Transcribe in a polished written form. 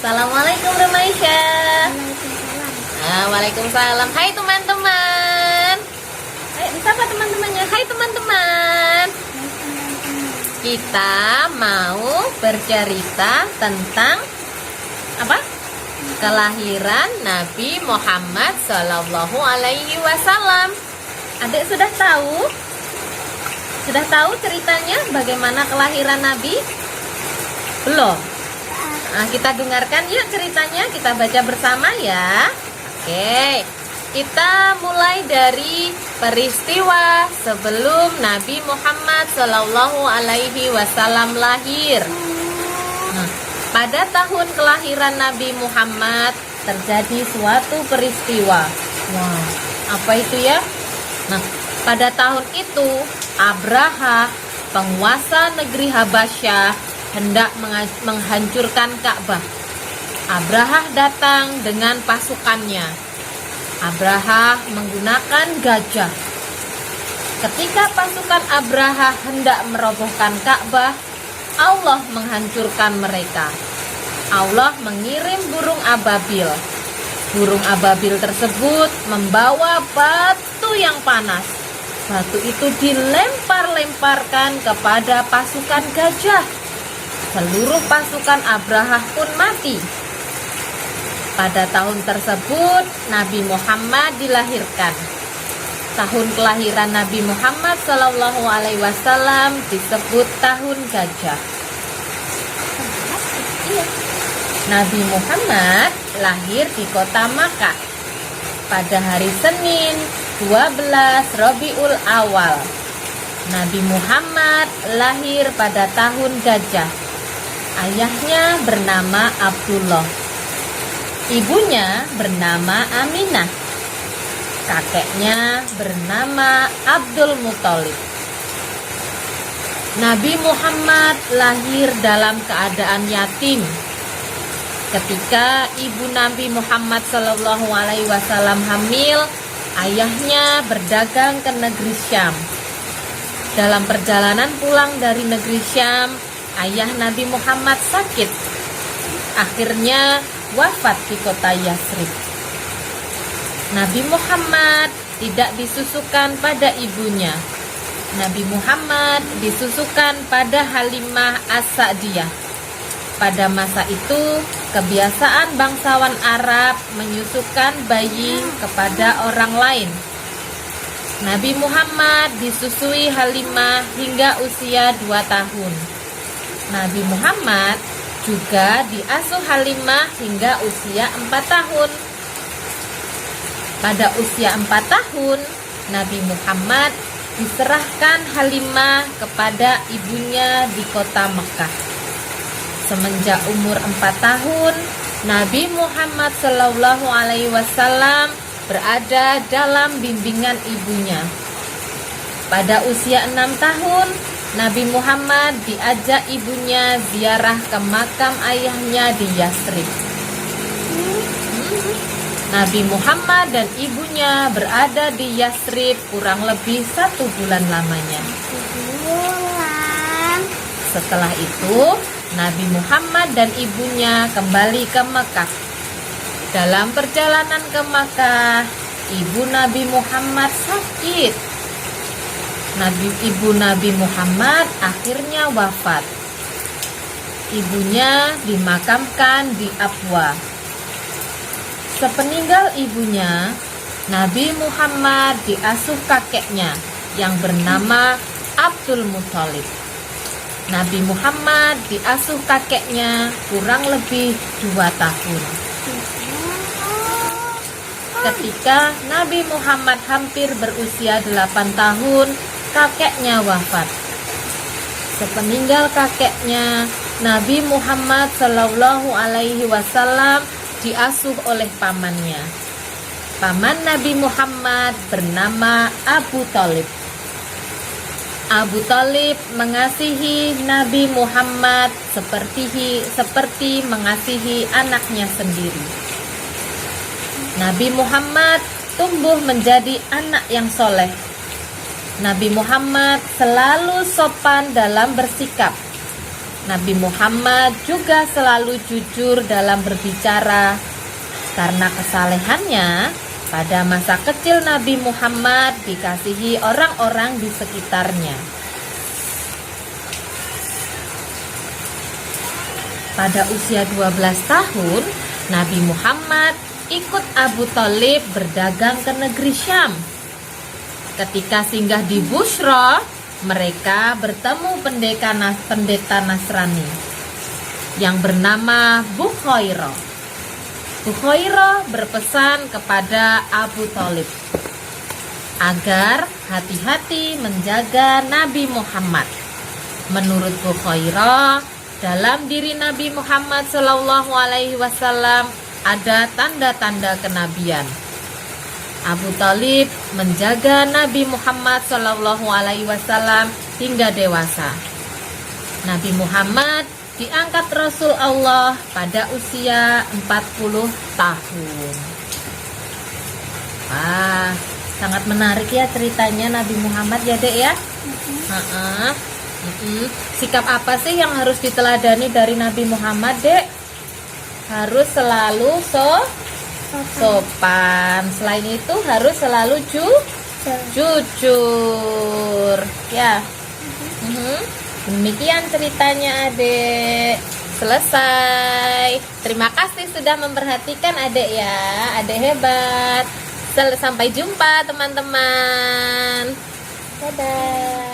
Assalamualaikum Remaisya. Waalaikumsalam. Waalaikumsalam. Hai teman-teman. Ayo sapa teman-temannya. Hai teman-teman. Kita mau bercerita tentang apa? Kelahiran Nabi Muhammad Sallallahu Alaihi Wasallam. Adik sudah tahu? Sudah tahu ceritanya bagaimana kelahiran Nabi? Belum? Nah, kita dengarkan yuk ceritanya, kita baca bersama ya. Oke, kita mulai dari peristiwa sebelum Nabi Muhammad Sallallahu Alaihi Wasallam lahir. Nah, pada tahun kelahiran Nabi Muhammad terjadi suatu peristiwa. Wow, apa itu ya? Nah, pada tahun itu Abraha, penguasa negeri Habasyah, hendak menghancurkan Ka'bah. Abraha datang dengan pasukannya. Abraha menggunakan gajah. Ketika pasukan Abraha hendak merobohkan Ka'bah, Allah menghancurkan mereka. Allah mengirim burung ababil. Burung ababil tersebut membawa batu yang panas. Batu itu dilempar-lemparkan kepada pasukan gajah. Seluruh pasukan Abraha pun mati. Pada tahun tersebut Nabi Muhammad dilahirkan. Tahun kelahiran Nabi Muhammad Sallallahu Alaihi Wasallam disebut tahun gajah. Nabi Muhammad lahir di kota Makkah pada hari Senin 12 Rabiul Awal. Nabi Muhammad lahir pada tahun gajah. Ayahnya bernama Abdullah, ibunya bernama Aminah, kakeknya bernama Abdul Muthalib. Nabi Muhammad lahir dalam keadaan yatim. Ketika ibu Nabi Muhammad Sallallahu Alaihi Wasallam hamil, ayahnya berdagang ke negeri Syam. Dalam perjalanan pulang dari negeri Syam, ayah Nabi Muhammad sakit. Akhirnya wafat di kota Yasrib. Nabi Muhammad tidak disusukan pada ibunya. Nabi Muhammad disusukan pada Halimah As-Sa'diyah. Pada masa itu, kebiasaan bangsawan Arab menyusukan bayi kepada orang lain. Nabi Muhammad disusui Halimah hingga usia 2 tahun. Nabi Muhammad juga diasuh Halimah hingga usia 4 tahun. Pada usia 4 tahun, Nabi Muhammad diserahkan Halimah kepada ibunya di kota Mekah. Semenjak umur 4 tahun, Nabi Muhammad Sallallahu Alaihi Wasallam berada dalam bimbingan ibunya. Pada usia 6 tahun, Nabi Muhammad diajak ibunya ziarah ke makam ayahnya di Yasrib. Nabi Muhammad dan ibunya berada di Yasrib kurang lebih 1 bulan lamanya. Setelah itu, Nabi Muhammad dan ibunya kembali ke Mekah. Dalam perjalanan ke Makkah, ibu Nabi Muhammad sakit. Ibu Nabi Muhammad akhirnya wafat. Ibunya dimakamkan di Abwa. Sepeninggal ibunya, Nabi Muhammad diasuh kakeknya yang bernama Abdul Muthalib. Nabi Muhammad diasuh kakeknya kurang lebih 2 tahun. Ketika Nabi Muhammad hampir berusia 8 tahun, kakeknya wafat. Sepeninggal kakeknya, Nabi Muhammad Sallallahu Alaihi Wasallam diasuh oleh pamannya. Paman Nabi Muhammad bernama Abu Thalib. Abu Thalib mengasihi Nabi Muhammad seperti mengasihi anaknya sendiri. Nabi Muhammad tumbuh menjadi anak yang soleh. Nabi Muhammad selalu sopan dalam bersikap. Nabi Muhammad juga selalu jujur dalam berbicara. Karena kesalehannya, pada masa kecil Nabi Muhammad dikasihi orang-orang di sekitarnya. Pada usia 12 tahun, Nabi Muhammad ikut Abu Thalib berdagang ke negeri Syam. Ketika singgah di Bushra, mereka bertemu pendeta Nasrani yang bernama Bukhairah. Bukhairah berpesan kepada Abu Thalib agar hati-hati menjaga Nabi Muhammad. Menurut Bukhairah, dalam diri Nabi Muhammad SAW ada tanda-tanda kenabian. Abu Thalib menjaga Nabi Muhammad SAW hingga dewasa. Nabi Muhammad diangkat Rasul Allah pada usia 40 tahun. Wah, sangat menarik ya ceritanya Nabi Muhammad ya Dek ya. Sikap apa sih yang harus diteladani dari Nabi Muhammad, Dek? Harus selalu sopan. Selain itu harus selalu jujur. Ya. Demikian ceritanya Adek. Selesai. Terima kasih sudah memperhatikan Adek ya. Adek hebat. Sampai jumpa teman-teman. Dadah.